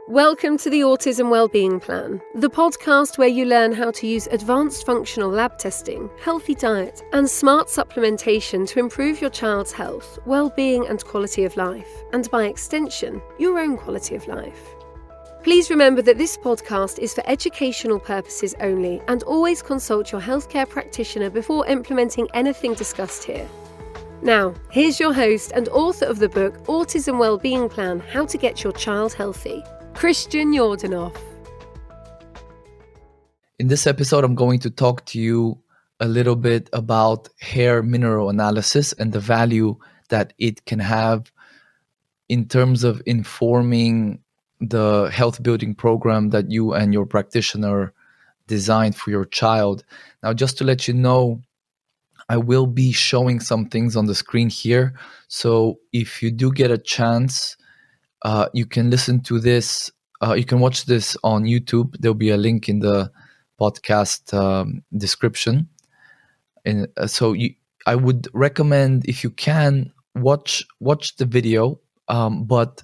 Welcome to the Autism Wellbeing Plan, the podcast where you learn how to use advanced functional lab testing, healthy diet, and smart supplementation to improve your child's health, well-being, and quality of life, and by extension, your own quality of life. Please remember that this podcast is for educational purposes only, and always consult your healthcare practitioner before implementing anything discussed here. Now, here's your host and author of the book Autism Wellbeing Plan: How to Get Your Child Healthy, Christian Yordanov. In this episode, I'm going to talk to you a little bit about hair mineral analysis and the value that it can have in terms of informing the health building program that you and your practitioner designed for your child. Now, just to let you know, I will be showing some things on the screen here. So if you do get a chance, you can listen to this. You can watch this on YouTube. There'll be a link in the podcast description. And I would recommend, if you can, watch the video, but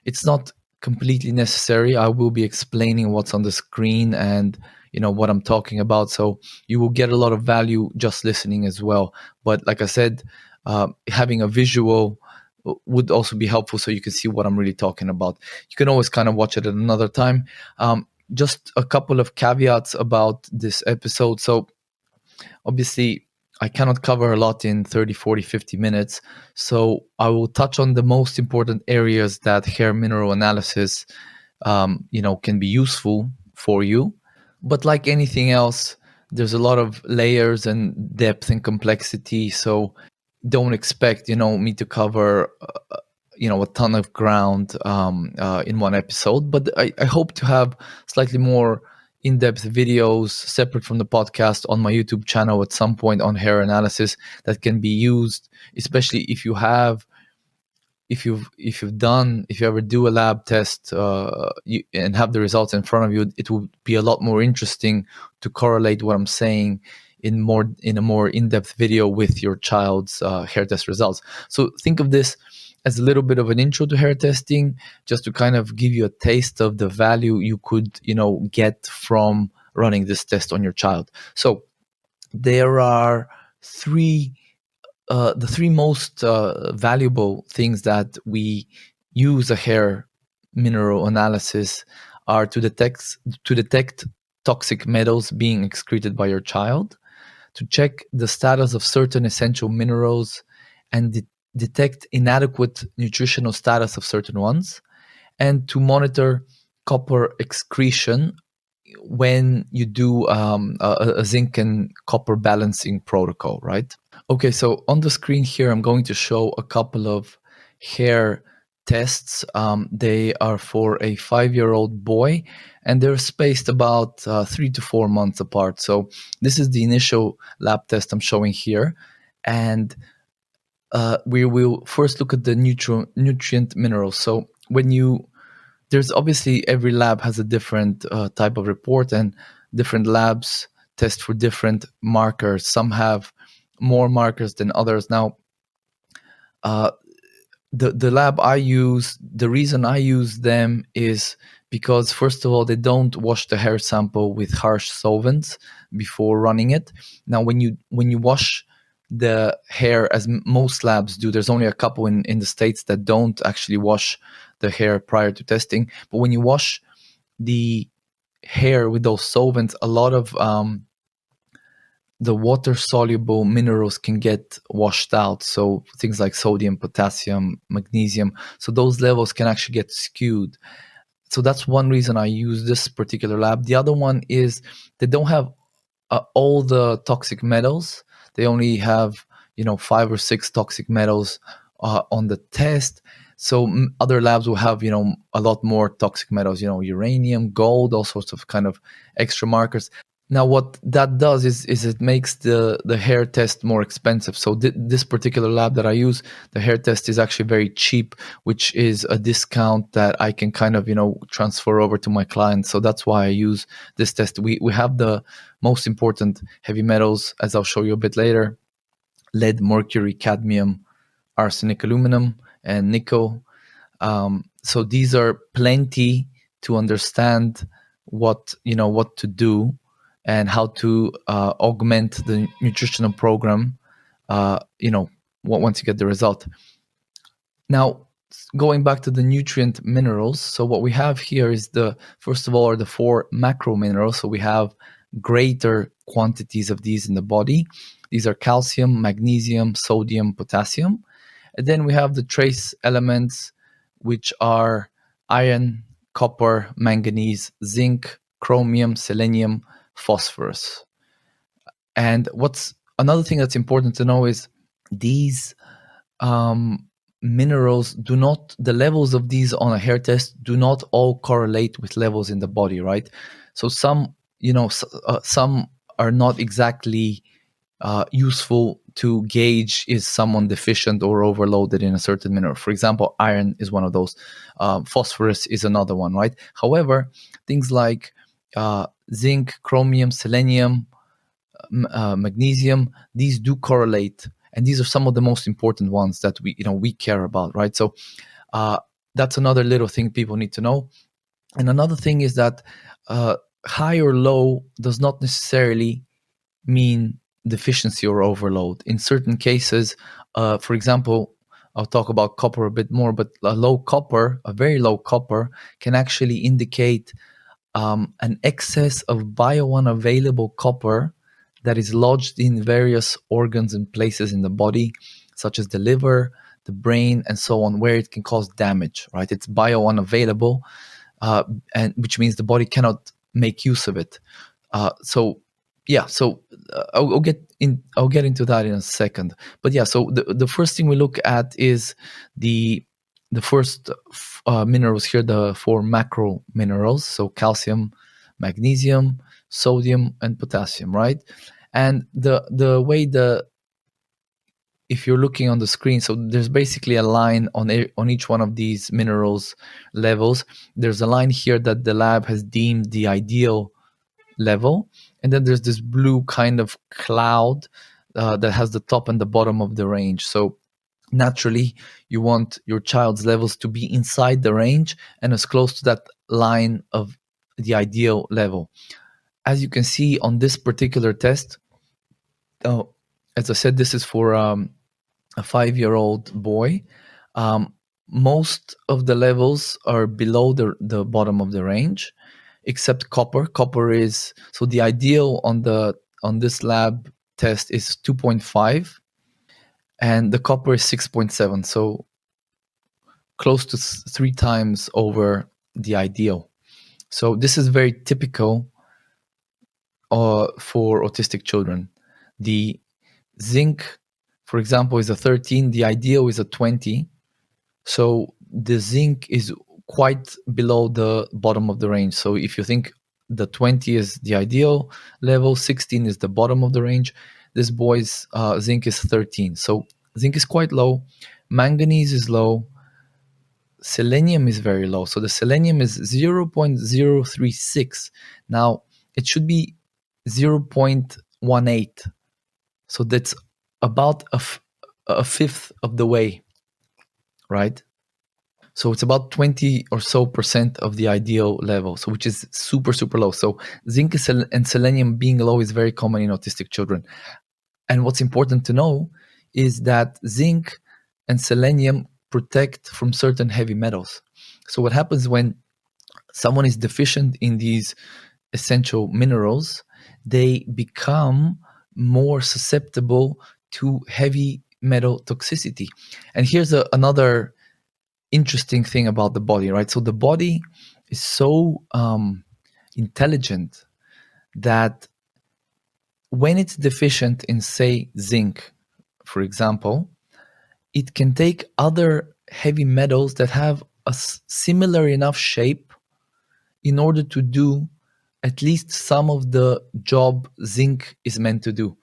it's not completely necessary. I will be explaining what's on the screen and what I'm talking about. So you will get a lot of value just listening as well. But like I said, having a visual would also be helpful so you can see what I'm really talking about. You can always kind of watch it at another time. Just a couple of caveats about this episode. So obviously, I cannot cover a lot in 30, 40, 50 minutes. So I will touch on the most important areas that hair mineral analysis can be useful for you. But like anything else, there's a lot of layers and depth and complexity. So don't expect, me to cover, a ton of ground in one episode. But I hope to have slightly more in-depth videos separate from the podcast on my YouTube channel at some point on hair analysis that can be used, especially if you ever do a lab test and have the results in front of you. It will be a lot more interesting to correlate what I'm saying in a more in-depth video with your child's hair test results. So think of this as a little bit of an intro to hair testing, just to kind of give you a taste of the value you could, get from running this test on your child. So there are the three most valuable things that we use a hair mineral analysis are to detect toxic metals being excreted by your child, to check the status of certain essential minerals and detect inadequate nutritional status of certain ones, and to monitor copper excretion when you do a zinc and copper balancing protocol, right? Okay, so on the screen here, I'm going to show a couple of hair tests. They are for a 5-year-old boy, and they're spaced about 3 to 4 months apart. So this is the initial lab test I'm showing here. And we will first look at the nutrient minerals. So there's obviously every lab has a different type of report, and different labs test for different markers. Some have more markers than others. Now, the lab I use, the reason I use them is because, first of all, they don't wash the hair sample with harsh solvents before running it. Now, when you wash the hair, as most labs do, there's only a couple in the States that don't actually wash the hair prior to testing. But when you wash the hair with those solvents, a lot of the water-soluble minerals can get washed out. So things like sodium, potassium, magnesium. So those levels can actually get skewed. So that's one reason I use this particular lab. The other one is they don't have all the toxic metals. They only have 5 or 6 toxic metals on the test. So other labs will have a lot more toxic metals, uranium, gold, all sorts of kind of extra markers. Now, what that does is it makes the hair test more expensive. So this particular lab that I use, the hair test is actually very cheap, which is a discount that I can kind of transfer over to my clients. So that's why I use this test. We have the most important heavy metals, as I'll show you a bit later: lead, mercury, cadmium, arsenic, aluminum, and nickel. So these are plenty to understand what to do and how to augment the nutritional program. Once you get the result. Now, going back to the nutrient minerals, so what we have here is first of all are the 4 macro minerals. So we have greater quantities of these in the body. These are calcium, magnesium, sodium, potassium. And then we have the trace elements, which are iron, copper, manganese, zinc, chromium, selenium, phosphorus. And what's another thing that's important to know is these minerals the levels of these on a hair test do not all correlate with levels in the body, right? So some are not exactly useful to gauge is someone deficient or overloaded in a certain mineral. For example, iron is one of those. Phosphorus is another one, right? However, things like zinc, chromium, selenium, magnesium, these do correlate, and these are some of the most important ones that we care about, right? So that's another little thing people need to know. And another thing is that high or low does not necessarily mean deficiency or overload. In certain cases, for example, I'll talk about copper a bit more, but a very low copper can actually indicate an excess of biounavailable copper that is lodged in various organs and places in the body, such as the liver, the brain, and so on, where it can cause damage, right? It's biounavailable, and which means the body cannot make use of it. I'll get into that in a second. But yeah, so the first thing we look at is the first minerals here, the 4 macro minerals, so calcium, magnesium, sodium, and potassium, right? And the way if you're looking on the screen, so there's basically a line on each one of these minerals levels. There's a line here that the lab has deemed the ideal level, and then there's this blue kind of cloud that has the top and the bottom of the range. So naturally, you want your child's levels to be inside the range and as close to that line of the ideal level. As you can see on this particular test, as I said, this is for a 5-year-old boy. Most of the levels are below the bottom of the range, except copper. Copper is, so the ideal on this lab test is 2.5, and the copper is 6.7, so close to 3 times over the ideal. So this is very typical for autistic children. The zinc, for example, is a 13. The ideal is a 20. So the zinc is quite below the bottom of the range. So if you think the 20 is the ideal level, 16 is the bottom of the range, this boy's zinc is 13. So zinc is quite low. Manganese is low. Selenium is very low. So the selenium is 0.036. Now, it should be 0.18. So that's about a fifth of the way, right? So it's about 20 or so % of the ideal level, so which is super, super low. So zinc and selenium being low is very common in autistic children. And what's important to know is that zinc and selenium protect from certain heavy metals. So what happens when someone is deficient in these essential minerals, they become more susceptible to heavy metal toxicity. And here's another interesting thing about the body, right? So the body is so intelligent that when it's deficient in, say, zinc, for example, it can take other heavy metals that have a similar enough shape in order to do at least some of the job zinc is meant to do.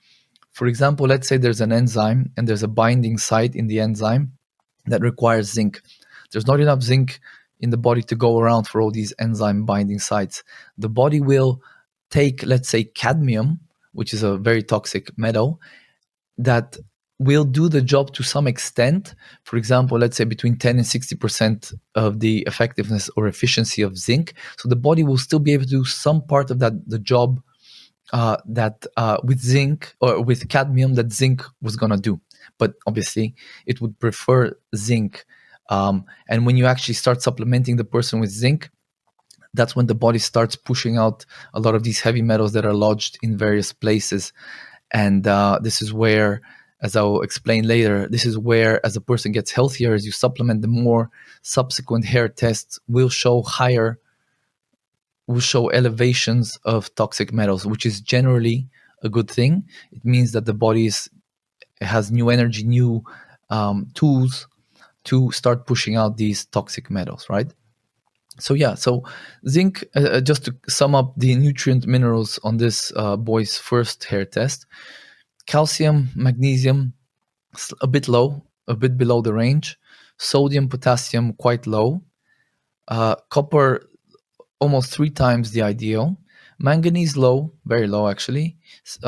For example, let's say there's an enzyme and there's a binding site in the enzyme that requires zinc. There's not enough zinc in the body to go around for all these enzyme binding sites. The body will take, let's say, cadmium, which is a very toxic metal, that will do the job to some extent. For example, let's say between 10 and 60% of the effectiveness or efficiency of zinc. So the body will still be able to do some part of the job that with zinc or with cadmium that zinc was going to do. But obviously, it would prefer zinc. And when you actually start supplementing the person with zinc, that's when the body starts pushing out a lot of these heavy metals that are lodged in various places. And this is where, as I'll explain later, this is where, as a person gets healthier, as you supplement, the more subsequent hair tests will show elevations of toxic metals, which is generally a good thing. It means that the body has new energy, new tools to start pushing out these toxic metals, right? So zinc, just to sum up the nutrient minerals on this boy's first hair test: calcium, magnesium, a bit low, a bit below the range; sodium, potassium, quite low; copper, almost 3 times the ideal; manganese low, very low actually;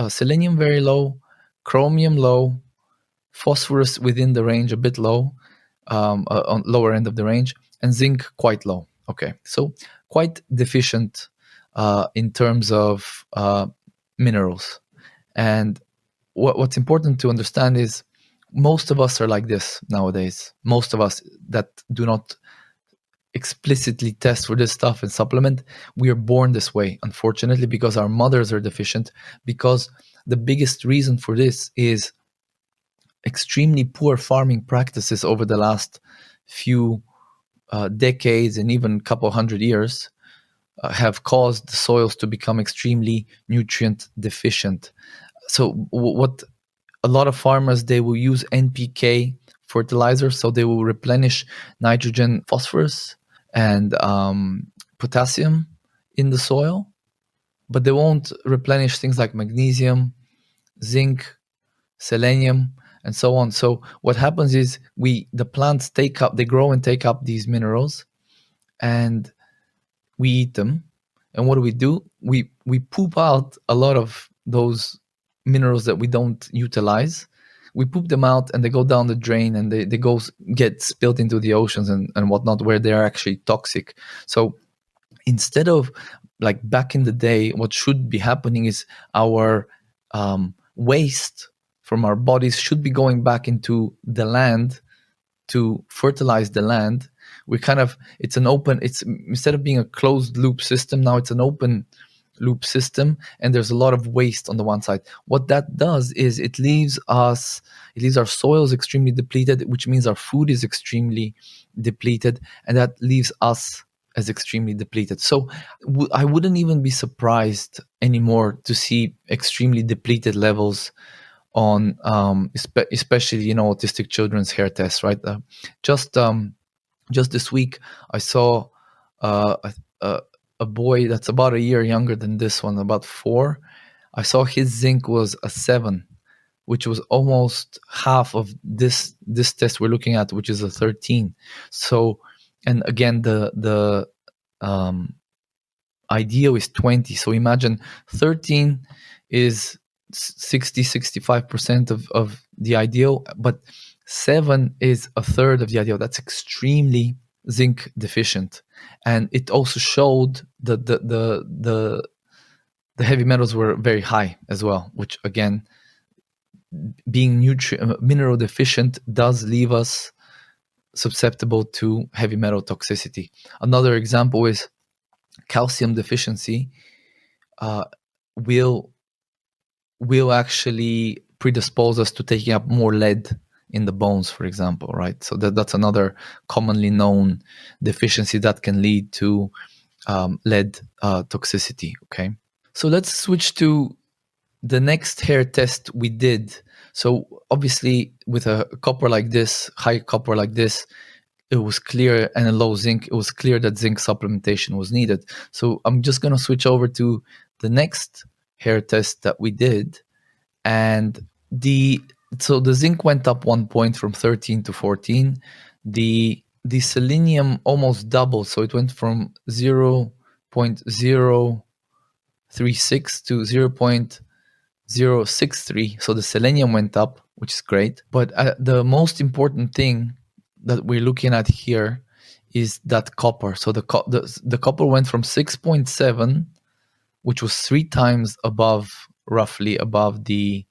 selenium very low; chromium low; phosphorus within the range, a bit low, on lower end of the range; and zinc quite low. Okay, so quite deficient in terms of minerals. And what's important to understand is most of us are like this nowadays. Most of us that do not explicitly test for this stuff and supplement, we are born this way, unfortunately, because our mothers are deficient. Because the biggest reason for this is extremely poor farming practices over the last few decades and even a couple hundred years have caused the soils to become extremely nutrient deficient. So what a lot of farmers, they will use NPK fertilizers, so they will replenish nitrogen, phosphorus, and potassium in the soil, but they won't replenish things like magnesium, zinc, selenium, and so on. So what happens is the plants they grow and take up these minerals, and we eat them. And what do? We poop out a lot of those minerals that we don't utilize. We poop them out and they go down the drain, and they get spilled into the oceans and whatnot, where they are actually toxic. So instead of, like back in the day, what should be happening is our waste from our bodies should be going back into the land to fertilize the land. It's instead of being a closed loop system, now it's an open loop system, and there's a lot of waste on the one side. What that does is it leaves our soils extremely depleted, which means our food is extremely depleted, and that leaves us as extremely depleted. So I wouldn't even be surprised anymore to see extremely depleted levels on especially autistic children's hair tests, right? Just this week I saw a boy that's about a year younger than this one, about 4. I saw his zinc was a 7, which was almost half of this test we're looking at, which is a 13. So, and again, the ideal is 20. So imagine 13 is 65% of the ideal, but 7 is a third of the ideal. That's extremely zinc deficient. And it also showed that the heavy metals were very high as well, which again, being mineral deficient does leave us susceptible to heavy metal toxicity. Another example is calcium deficiency will actually predispose us to taking up more lead in the bones, for example, right? So that's another commonly known deficiency that can lead to lead toxicity, okay? So let's switch to the next hair test we did. So obviously with a copper like this, high copper like this, it was clear, and a low zinc, it was clear that zinc supplementation was needed. So I'm just going to switch over to the next hair test that we did. And so the zinc went up 1 point from 13 to 14. The selenium almost doubled. So it went from 0.036 to 0.063. So the selenium went up, which is great. But the most important thing that we're looking at here is that copper. So the copper went from 6.7, which was 3 times roughly above the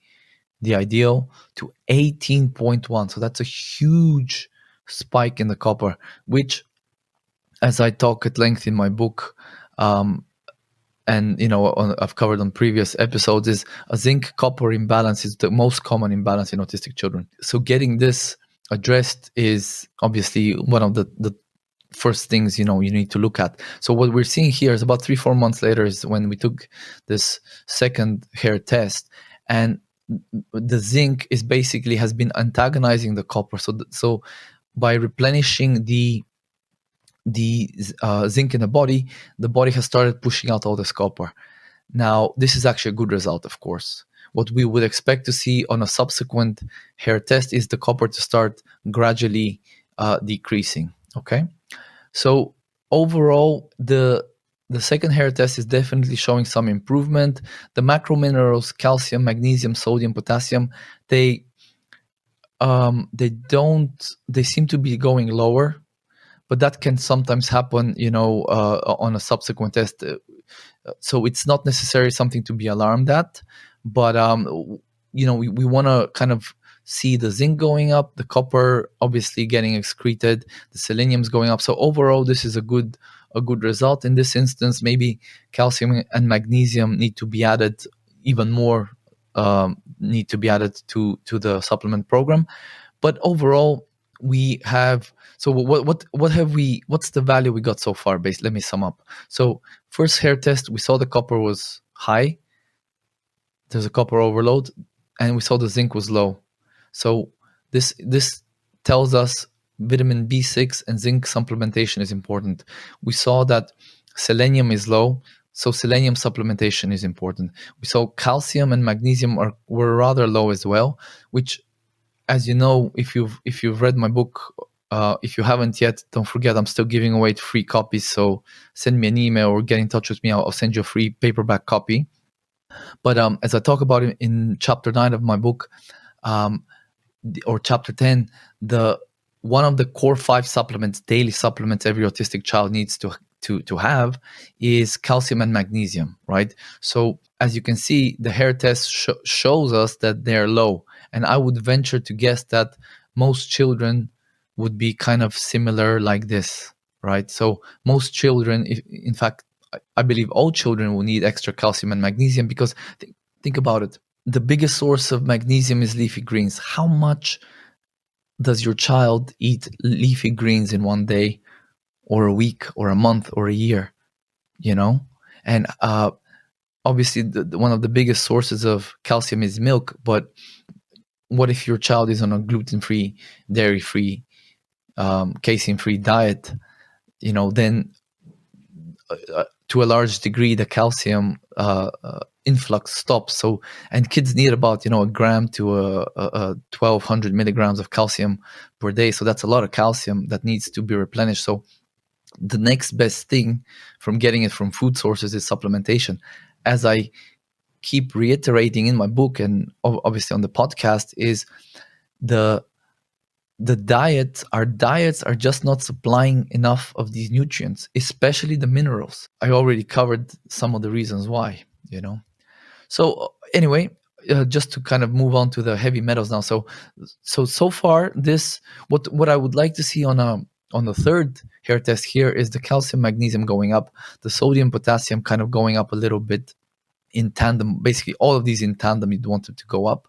ideal, to 18.1. So that's a huge spike in the copper, which, as I talk at length in my book, and I've covered on previous episodes, is a zinc copper imbalance is the most common imbalance in autistic children. So getting this addressed is obviously one of the first things you need to look at. So what we're seeing here is about 3-4 months later is when we took this second hair test, and the zinc is basically has been antagonizing the copper. So by replenishing the zinc in the body has started pushing out all this copper. Now, this is actually a good result, of course. What we would expect to see on a subsequent hair test is the copper to start gradually decreasing. Okay, so overall, the second hair test is definitely showing some improvement. The macro minerals, calcium, magnesium, sodium, potassium, they seem to be going lower, but that can sometimes happen, on a subsequent test. So it's not necessarily something to be alarmed at, but we want to kind of see the zinc going up, the copper obviously getting excreted, the selenium's going up. So overall, this is a good result. In this instance, maybe calcium and magnesium need to be added even more, need to be added to the supplement program. But overall, we have. So what have we? What's the value we got so far? Let me sum up. So first hair test, we saw the copper was high. There's a copper overload, and we saw the zinc was low. So this tells us vitamin B6 and zinc supplementation is important. We saw that selenium is low, so selenium supplementation is important. We saw calcium and magnesium were rather low as well, which, as you know, if you've read my book, if you haven't yet, don't forget I'm still giving away free copies. So send me an email or get in touch with me. I'll send you a free paperback copy. But as I talk about it in chapter 9 of my book, or chapter 10, one of the core 5 supplements, daily supplements every autistic child needs to have is calcium and magnesium, right? So as you can see, the hair test shows us that they're low. And I would venture to guess that most children would be kind of similar like this, right? So most children, in fact, I believe all children will need extra calcium and magnesium, because think about it. The biggest source of magnesium is leafy greens. How much does your child eat leafy greens in one day or a week or a month or a year? And obviously one of the biggest sources of calcium is milk, but what if your child is on a gluten-free, dairy-free, casein-free diet? Then to a large degree, the calcium influx stops. So, and kids need about a gram to a 1,200 milligrams of calcium per day. So that's a lot of calcium that needs to be replenished. So the next best thing from getting it from food sources is supplementation. As I keep reiterating in my book and obviously on the podcast, is the diets. Our diets are just not supplying enough of these nutrients, especially the minerals. I already covered some of the reasons why, So anyway, just to kind of move on to the heavy metals now. So far, this what I would like to see on the third hair test here is the calcium, magnesium going up, the sodium, potassium kind of going up a little bit in tandem. Basically, all of these in tandem, you'd want it to go up.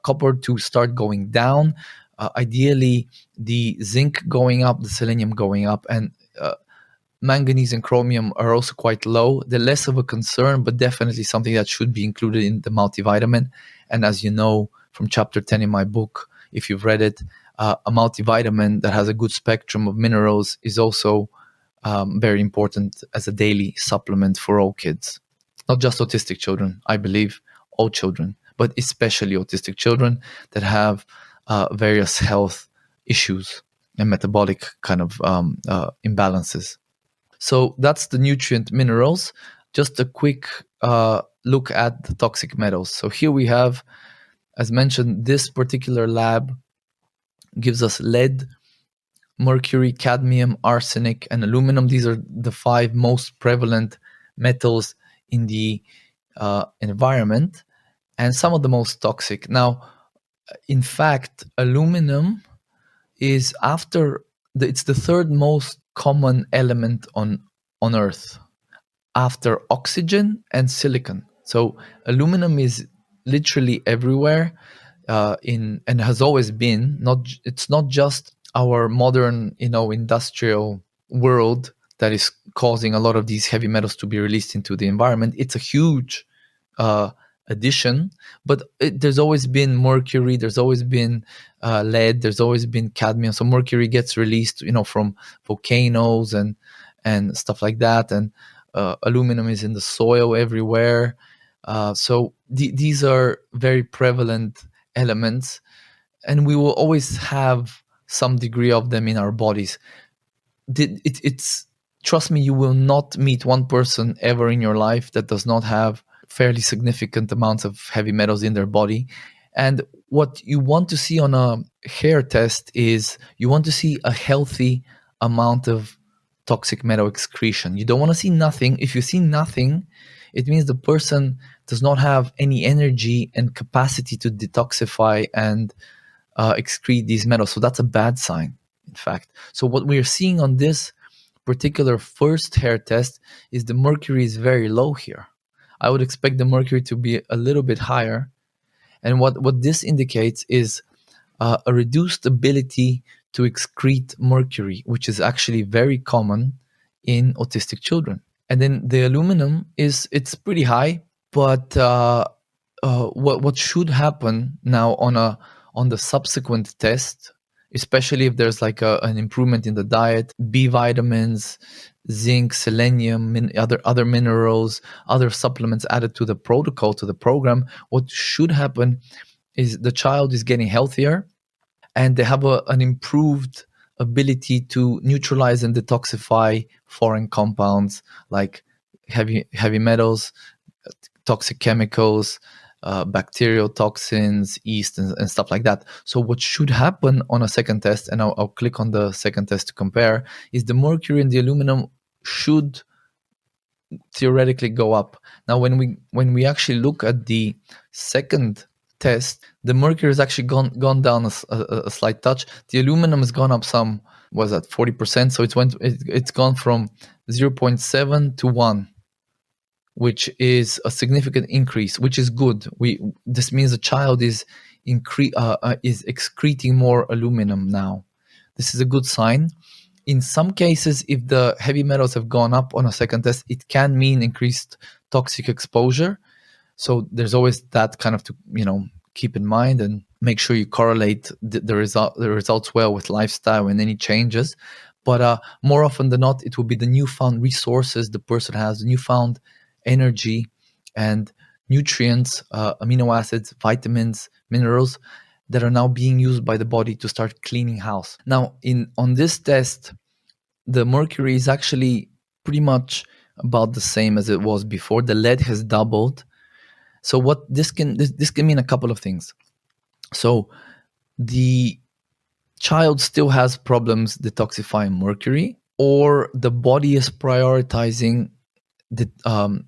Copper to start going down. Ideally, the zinc going up, the selenium going up, and manganese and chromium are also quite low. They're less of a concern, but definitely something that should be included in the multivitamin. And as you know from chapter 10 in my book, if you've read it, a multivitamin that has a good spectrum of minerals is also very important as a daily supplement for all kids. Not just autistic children, I believe, all children, but especially autistic children that have various health issues and metabolic kind of imbalances. So that's the nutrient minerals. Just a quick look at the toxic metals. So here we have as mentioned, this particular lab gives us lead, mercury, cadmium, arsenic, and aluminum. These are the 5 most prevalent metals in the environment, and some of the most toxic. Now, in fact, aluminum is it's the third most common element on Earth, after oxygen and silicon. So aluminum is literally everywhere, and has always been. It's not just our modern, industrial world that is causing a lot of these heavy metals to be released into the environment. It's a huge uh, addition, but there's always been mercury, there's always been lead, there's always been cadmium. So mercury gets released, from volcanoes and stuff like that, and aluminum is in the soil everywhere. So these are very prevalent elements, and we will always have some degree of them in our bodies. It's trust me, you will not meet one person ever in your life that does not have fairly significant amounts of heavy metals in their body. And what you want to see on a hair test is you want to see a healthy amount of toxic metal excretion. You don't want to see nothing. If you see nothing, it means the person does not have any energy and capacity to detoxify and excrete these metals. So that's a bad sign, in fact. So what we're seeing on this particular first hair test is the mercury is very low here. I would expect the mercury to be a little bit higher. And what this indicates is a reduced ability to excrete mercury, which is actually very common in autistic children. And then the aluminum it's pretty high, but what should happen now on the subsequent test, especially if there's like an improvement in the diet, B vitamins, zinc, selenium, other minerals, other supplements added to the protocol, to the program, what should happen is the child is getting healthier and they have an improved ability to neutralize and detoxify foreign compounds like heavy metals, toxic chemicals, bacterial toxins, yeast, and stuff like that. So what should happen on a second test, and I'll click on the second test to compare, is the mercury and the aluminum should theoretically go up. Now, when we actually look at the second test, the mercury has actually gone down a slight touch. The aluminum has gone up some, was that 40%? So it's gone from 0.7 to 1, which is a significant increase, which is good. This means the child is excreting more aluminum now. This is a good sign. In some cases, if the heavy metals have gone up on a second test, it can mean increased toxic exposure. So there's always that kind of to keep in mind and make sure you correlate the results well with lifestyle and any changes. But more often than not, it will be the newfound resources the person has, the newfound energy and nutrients, amino acids, vitamins, minerals that are now being used by the body to start cleaning house. Now, on this test, the mercury is actually pretty much about the same as it was before. The lead has doubled. So what this can mean a couple of things. So the child still has problems detoxifying mercury, or the body is prioritizing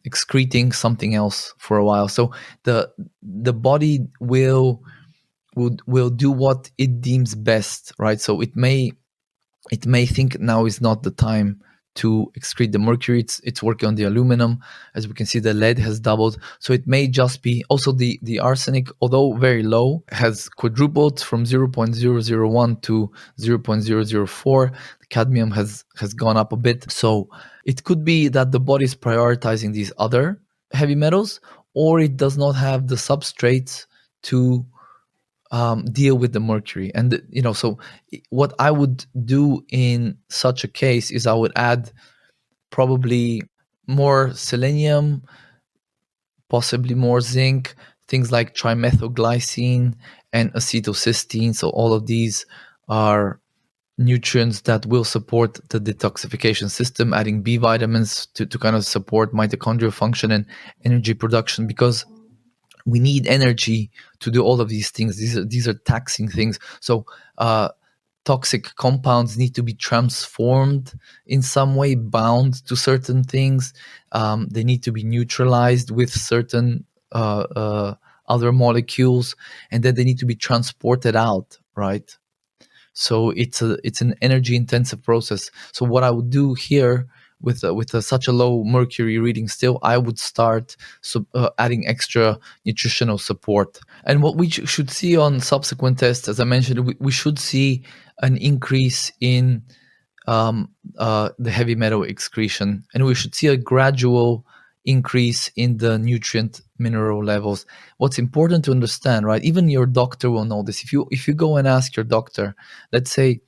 excreting something else for a while. So the body will do what it deems best, right? So it may think now is not the time to excrete the mercury. It's working on the aluminum. As we can see, the lead has doubled. So it may just be also the arsenic, although very low, has quadrupled from 0.001 to 0.004. The cadmium has gone up a bit. So it could be that the body is prioritizing these other heavy metals, or it does not have the substrates to deal with the mercury. And so what I would do in such a case is I would add probably more selenium, possibly more zinc, things like trimethylglycine and acetylcysteine. So all of these are nutrients that will support the detoxification system, adding B vitamins to kind of support mitochondrial function and energy production, because we need energy to do all of these things. These are taxing things. So toxic compounds need to be transformed in some way, bound to certain things. They need to be neutralized with certain other molecules, and then they need to be transported out, right? So it's an energy intensive process. So what I would do here with such a low mercury reading, still I would start adding extra nutritional support. And what we should see on subsequent tests, as I mentioned, we should see an increase in the heavy metal excretion, and we should see a gradual increase in the nutrient mineral levels. What's important to understand, right? Even your doctor will know this. If you go and ask your doctor, let's say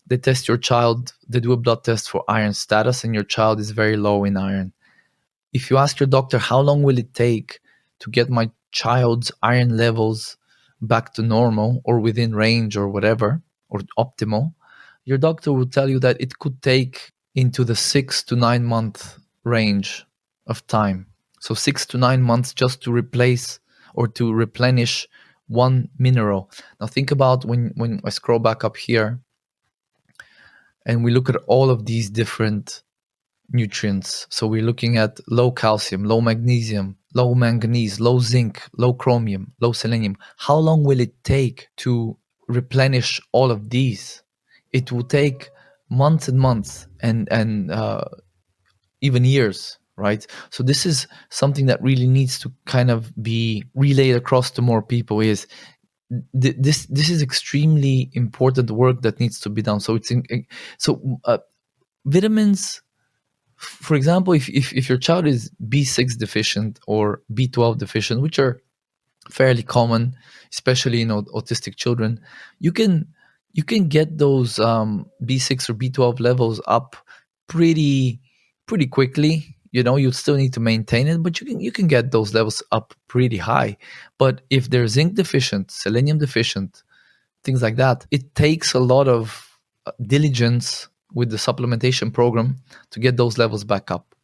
they test your child, they do a blood test for iron status, and your child is very low in iron. If you ask your doctor, how long will it take to get my child's iron levels back to normal or within range or whatever, or optimal, your doctor will tell you that it could take into the 6 to 9 month range of time. So 6 to 9 months just to replace or to replenish one mineral. Now think about when I scroll back up here and we look at all of these different nutrients. So we're looking at low calcium, low magnesium, low manganese, low zinc, low chromium, low selenium. How long will it take to replenish all of these? It will take months and months and even years, right? So this is something that really needs to kind of be relayed across to more people. Is this is extremely important work that needs to be done. So vitamins, for example, if your child is B6 deficient or B12 deficient, which are fairly common, especially in autistic children, you can get those B6 or B12 levels up pretty quickly. You still need to maintain it, but you can get those levels up pretty high. But if they're zinc deficient, selenium deficient, things like that, it takes a lot of diligence with the supplementation program to get those levels back up.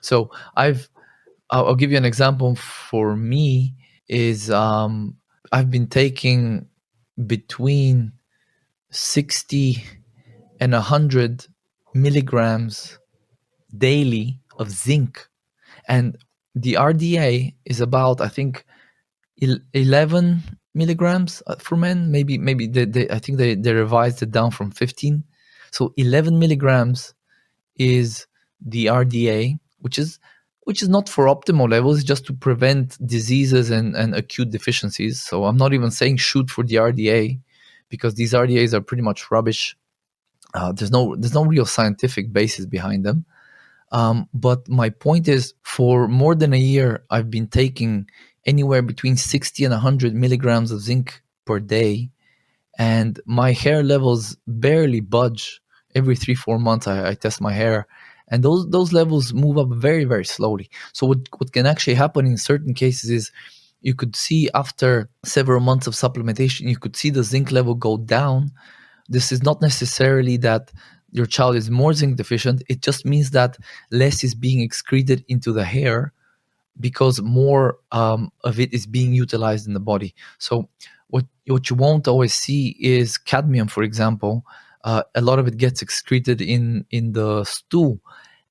So I'll give you an example. For me, is I've been taking between 60 and 100 milligrams daily of zinc, and the RDA is about, I think, 11 milligrams for men. Maybe I think they revised it down from 15. So 11 milligrams is the RDA, which is not for optimal levels, just to prevent diseases and acute deficiencies. So I'm not even saying shoot for the RDA, because these RDAs are pretty much rubbish. There's no real scientific basis behind them. But my point is, for more than a year, I've been taking anywhere between 60 and 100 milligrams of zinc per day, and my hair levels barely budge. Every 3-4 months, I test my hair, and those levels move up very, very slowly. So what can actually happen in certain cases is, you could see after several months of supplementation, you could see the zinc level go down. This is not necessarily that your child is more zinc deficient. It just means that less is being excreted into the hair, because more of it is being utilized in the body. So what you won't always see is cadmium, for example. A lot of it gets excreted in the stool,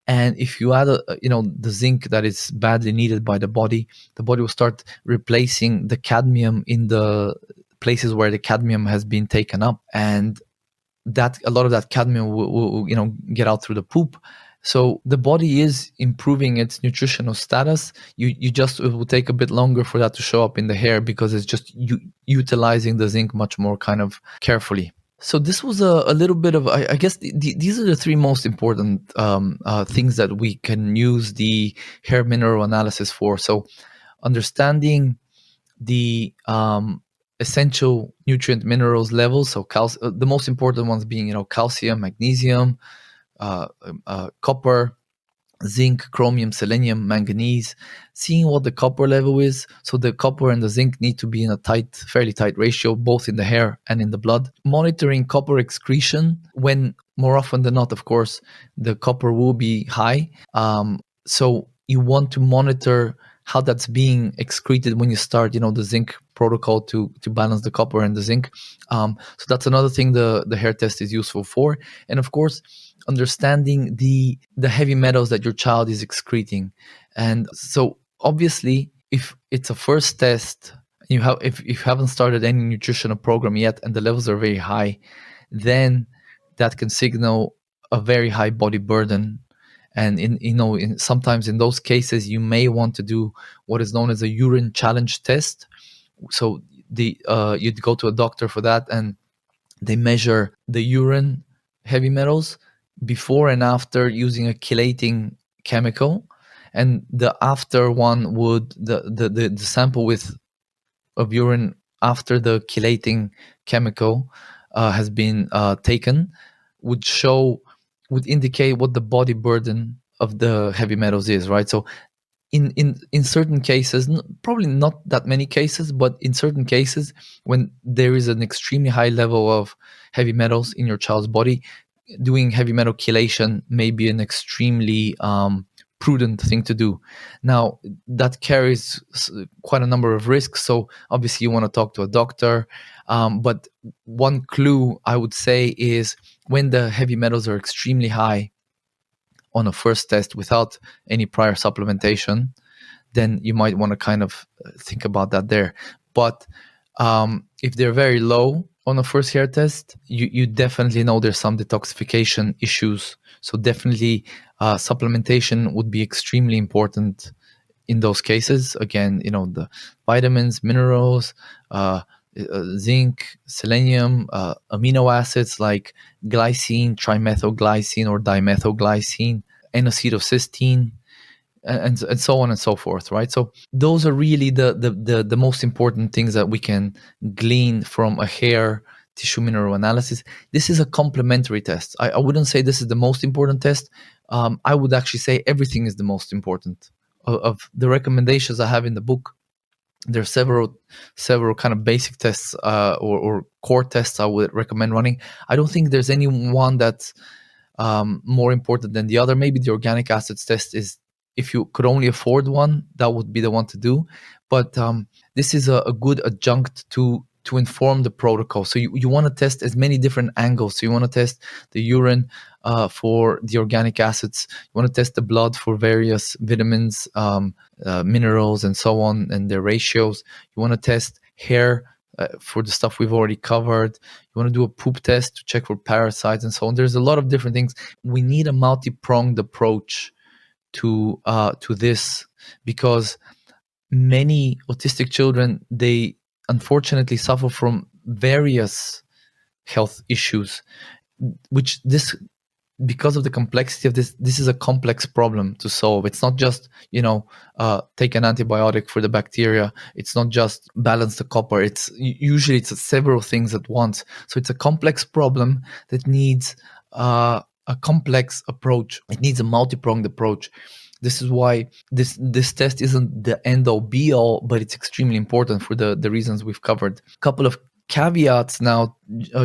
and if you add the zinc that is badly needed by the body will start replacing the cadmium in the places where the cadmium has been taken up, and that a lot of that cadmium will get out through the poop. So the body is improving its nutritional status. You just, it will take a bit longer for that to show up in the hair, because it's just utilizing the zinc much more kind of carefully. So this was a little bit of, I guess these are the three most important things that we can use the hair mineral analysis for. So understanding the essential nutrient minerals levels. So the most important ones being calcium, magnesium, copper, zinc, chromium, selenium, manganese, seeing what the copper level is. So the copper and the zinc need to be in a fairly tight ratio, both in the hair and in the blood. Monitoring copper excretion, when more often than not, of course, the copper will be high. So you want to monitor how that's being excreted when you start, the zinc protocol to balance the copper and the zinc. So that's another thing the hair test is useful for. And of course, understanding the heavy metals that your child is excreting. And so obviously, if it's a first test, if you haven't started any nutritional program yet and the levels are very high, then that can signal a very high body burden. And sometimes in those cases you may want to do what is known as a urine challenge test. So you'd go to a doctor for that, and they measure the urine heavy metals before and after using a chelating chemical. And the after one would the sample of urine after the chelating chemical has been taken would indicate what the body burden of the heavy metals is, right? So in certain cases, probably not that many cases, but in certain cases, when there is an extremely high level of heavy metals in your child's body, doing heavy metal chelation may be an extremely prudent thing to do. Now, that carries quite a number of risks, so obviously you want to talk to a doctor. But one clue I would say is when the heavy metals are extremely high on a first test without any prior supplementation, then you might want to kind of think about that there. But if they're very low on a first hair test, you definitely know there's some detoxification issues. So definitely supplementation would be extremely important in those cases. Again, the vitamins, minerals, zinc, selenium, amino acids like glycine, trimethylglycine or dimethylglycine, N-acetylcysteine, and so on and so forth, right? So those are really the most important things that we can glean from a hair tissue mineral analysis. This is a complementary test. I wouldn't say this is the most important test. I would actually say everything is the most important. Of the recommendations I have in the book, there are several kind of basic tests or core tests I would recommend running. I don't think there's any one that's more important than the other. Maybe the organic acids test is, if you could only afford one, that would be the one to do. But this is a good adjunct to inform the protocol. So you want to test as many different angles. So you want to test the urine for the organic acids. You want to test the blood for various vitamins, minerals, and so on, and their ratios. You want to test hair for the stuff we've already covered. You want to do a poop test to check for parasites and so on. There's a lot of different things. We need a multi-pronged approach to this, because many autistic children, they unfortunately suffer from various health issues, which because of the complexity of this is a complex problem to solve. It's not just take an antibiotic for the bacteria. It's not just balance the copper. It's usually several things at once. So it's a complex problem that needs a complex approach. It needs a multi-pronged approach. This is why this test isn't the end all be all, but it's extremely important for the reasons we've covered. A couple of caveats now,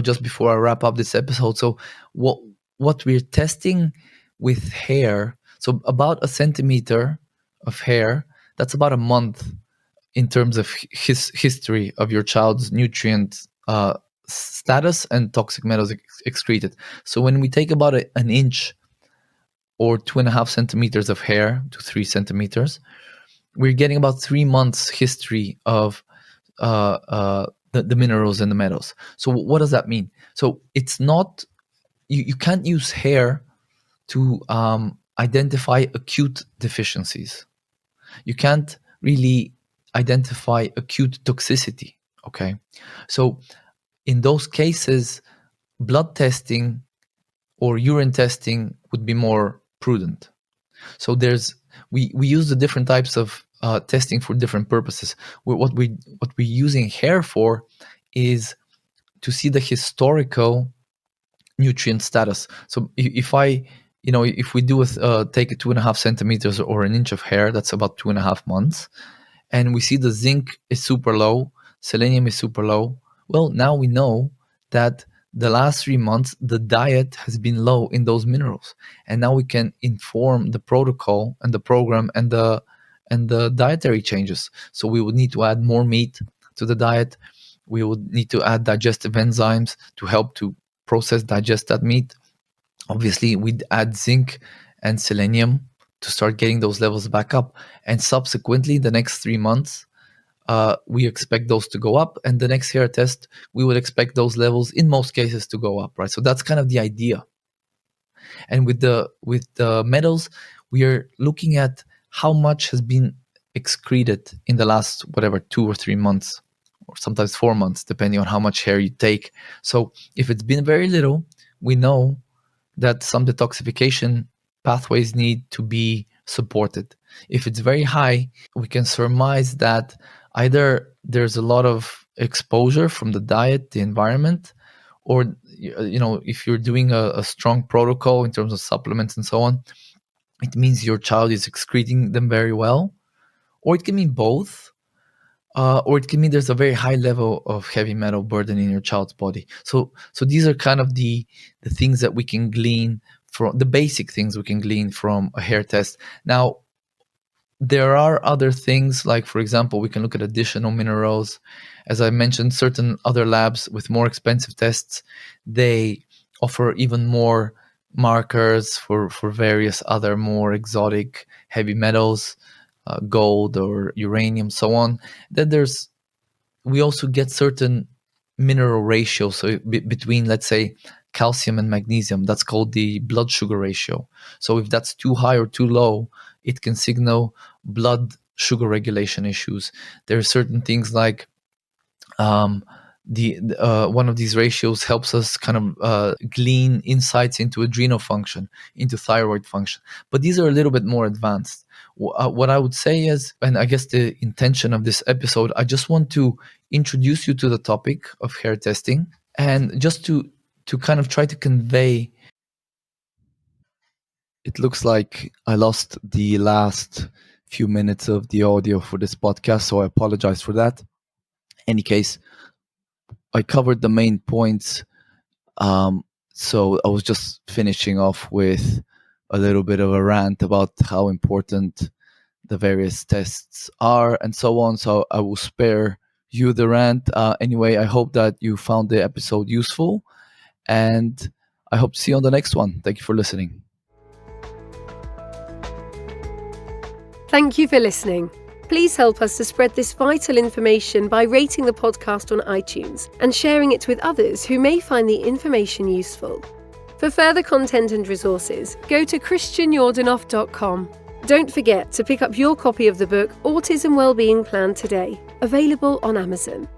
just before I wrap up this episode. So what we're testing with hair, so about 1 centimeter of hair, that's about a month in terms of history of your child's nutrient status and toxic metals excreted. So when we take about an inch or 2.5 centimeters of hair to 3 centimeters, we're getting about 3 months history of the minerals and the metals. So what does that mean? So it's not, you can't use hair to identify acute deficiencies. You can't really identify acute toxicity, okay? So in those cases, blood testing or urine testing would be more prudent. So we use the different types of testing for different purposes. What we're using hair for is to see the historical nutrient status. So if we do take a 2.5 centimeters or an inch of hair, that's about 2.5 months, and we see the zinc is super low, selenium is super low, well, now we know that the last 3 months the diet has been low in those minerals, and now we can inform the protocol and the program and and the dietary changes. So we would need to add more meat to the diet. We would need to add digestive enzymes to help to process, digest that meat. Obviously, we'd add zinc and selenium to start getting those levels back up. And subsequently, the next 3 months, we expect those to go up. And the next hair test, we would expect those levels in most cases to go up, right? So that's kind of the idea. And with the metals, we are looking at how much has been excreted in the last, 2 or 3 months, or sometimes 4 months, depending on how much hair you take. So if it's been very little, we know that some detoxification pathways need to be supported. If it's very high, we can surmise that either there's a lot of exposure from the diet, the environment, or if you're doing a strong protocol in terms of supplements and so on, it means your child is excreting them very well. Or it can mean both. Or it can mean there's a very high level of heavy metal burden in your child's body. So these are kind of the things that we can glean from, the basic things we can glean from a hair test. Now, there are other things, like, for example, we can look at additional minerals. As I mentioned, certain other labs with more expensive tests, they offer even more markers for various other more exotic heavy metals, gold or uranium, so on. Then we also get certain mineral ratios, so between, let's say, calcium and magnesium. That's called the blood sugar ratio. So if that's too high or too low, it can signal blood sugar regulation issues. There are certain things like one of these ratios helps us kind of glean insights into adrenal function, into thyroid function. But these are a little bit more advanced. What I would say is, and I guess the intention of this episode, I just want to introduce you to the topic of hair testing, and just to kind of try to convey. It looks like I lost the last few minutes of the audio for this podcast, so I apologize for that. Any case, I covered the main points. So I was just finishing off with a little bit of a rant about how important the various tests are and so on. So I will spare you the rant. Anyway, I hope that you found the episode useful, and I hope to see you on the next one. Thank you for listening. Thank you for listening. Please help us to spread this vital information by rating the podcast on iTunes and sharing it with others who may find the information useful. For further content and resources, go to christianjordanov.com. Don't forget to pick up your copy of the book Autism Wellbeing Plan today, available on Amazon.